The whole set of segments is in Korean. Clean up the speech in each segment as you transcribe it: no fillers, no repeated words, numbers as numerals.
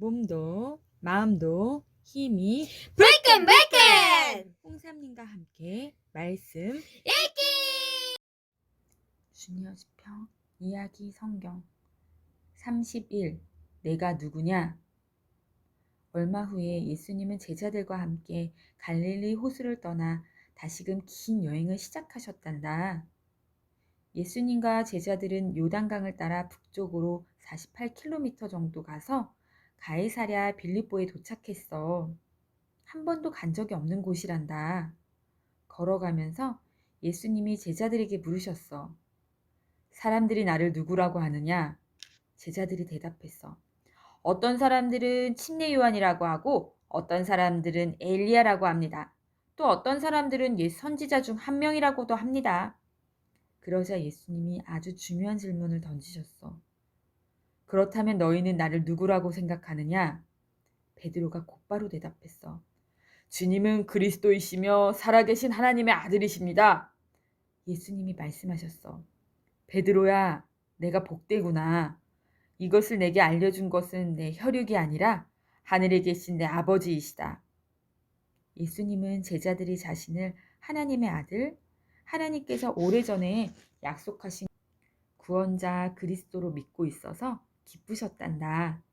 몸도 마음도 힘이 브레이큰 홍삼님과 함께 말씀 읽기. 주니어 지평 이야기 성경 31 내가 누구냐? 얼마 후에 예수님은 제자들과 함께 갈릴리 호수를 떠나 다시금 긴 여행을 시작하셨단다. 예수님과 제자들은 요단강을 따라 북쪽으로 48km 정도 가서 가이사랴 빌립보에 도착했어. 한 번도 간 적이 없는 곳이란다. 걸어가면서 예수님이 제자들에게 물으셨어. 사람들이 나를 누구라고 하느냐? 제자들이 대답했어. 어떤 사람들은 침례 요한이라고 하고 어떤 사람들은 엘리야라고 합니다. 또 어떤 사람들은 옛 선지자 중 한 명이라고도 합니다. 그러자 예수님이 아주 중요한 질문을 던지셨어. 그렇다면 너희는 나를 누구라고 생각하느냐? 베드로가 곧바로 대답했어. 주님은 그리스도이시며 살아계신 하나님의 아들이십니다. 예수님이 말씀하셨어. 베드로야, 내가 복되구나. 이것을 내게 알려준 것은 내 혈육이 아니라 하늘에 계신 내 아버지이시다. 예수님은 제자들이 자신을 하나님의 아들, 하나님께서 오래전에 약속하신 구원자 그리스도로 믿고 있어서 기쁘셨단다.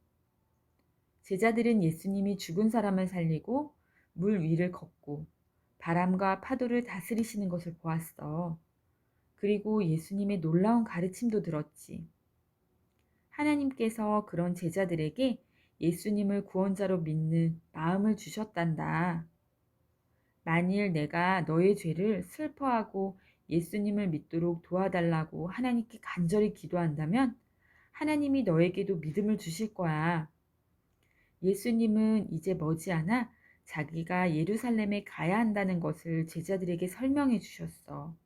제자들은 예수님이 죽은 사람을 살리고 물 위를 걷고 바람과 파도를 다스리시는 것을 보았어. 그리고 예수님의 놀라운 가르침도 들었지. 하나님께서 그런 제자들에게 예수님을 구원자로 믿는 마음을 주셨단다. 만일 내가 너의 죄를 슬퍼하고 예수님을 믿도록 도와달라고 하나님께 간절히 기도한다면 하나님이 너에게도 믿음을 주실 거야. 예수님은 이제 머지않아 자기가 예루살렘에 가야 한다는 것을 제자들에게 설명해 주셨어.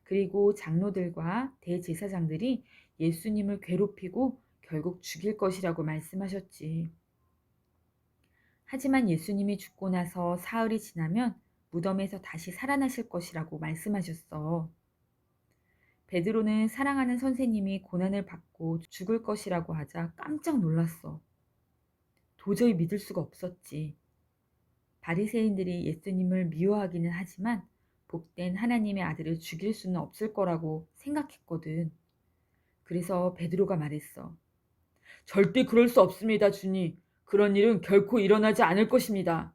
그리고 장로들과 대제사장들이 예수님을 괴롭히고 결국 죽일 것이라고 말씀하셨지. 하지만 예수님이 죽고 나서 사흘이 지나면 무덤에서 다시 살아나실 것이라고 말씀하셨어. 베드로는 사랑하는 선생님이 고난을 받고 죽을 것이라고 하자 깜짝 놀랐어. 도저히 믿을 수가 없었지. 바리새인들이 예수님을 미워하기는 하지만 복된 하나님의 아들을 죽일 수는 없을 거라고 생각했거든. 그래서 베드로가 말했어. 절대 그럴 수 없습니다, 주님. 그런 일은 결코 일어나지 않을 것입니다.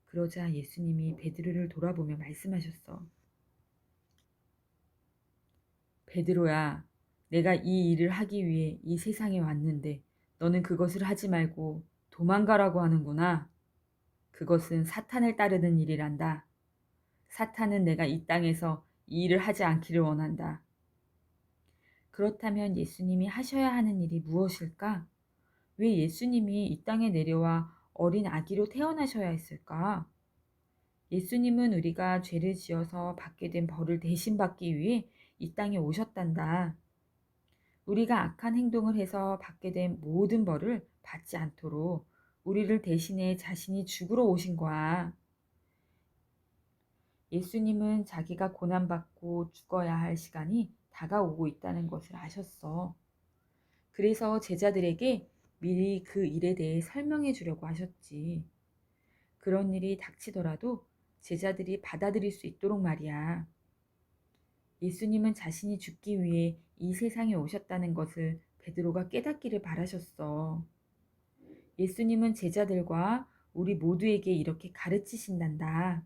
그러자 예수님이 베드로를 돌아보며 말씀하셨어. 베드로야, 내가 이 일을 하기 위해 이 세상에 왔는데 너는 그것을 하지 말고 도망가라고 하는구나. 그것은 사탄을 따르는 일이란다. 사탄은 내가 이 땅에서 이 일을 하지 않기를 원한다. 그렇다면 예수님이 하셔야 하는 일이 무엇일까? 왜 예수님이 이 땅에 내려와 어린 아기로 태어나셔야 했을까? 예수님은 우리가 죄를 지어서 받게 된 벌을 대신 받기 위해 이 땅에 오셨단다. 우리가 악한 행동을 해서 받게 된 모든 벌을 받지 않도록 우리를 대신해 자신이 죽으러 오신 거야. 예수님은 자기가 고난받고 죽어야 할 시간이 다가오고 있다는 것을 아셨어. 그래서 제자들에게 미리 그 일에 대해 설명해 주려고 하셨지. 그런 일이 닥치더라도 제자들이 받아들일 수 있도록 말이야. 예수님은 자신이 죽기 위해 이 세상에 오셨다는 것을 베드로가 깨닫기를 바라셨어. 예수님은 제자들과 우리 모두에게 이렇게 가르치신단다.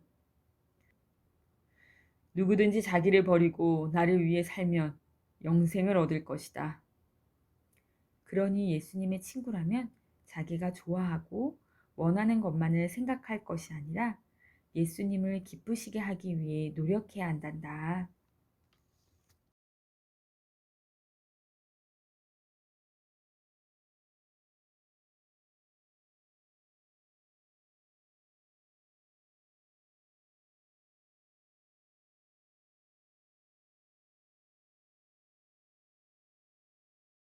누구든지 자기를 버리고 나를 위해 살면 영생을 얻을 것이다. 그러니 예수님의 친구라면 자기가 좋아하고 원하는 것만을 생각할 것이 아니라 예수님을 기쁘시게 하기 위해 노력해야 한단다.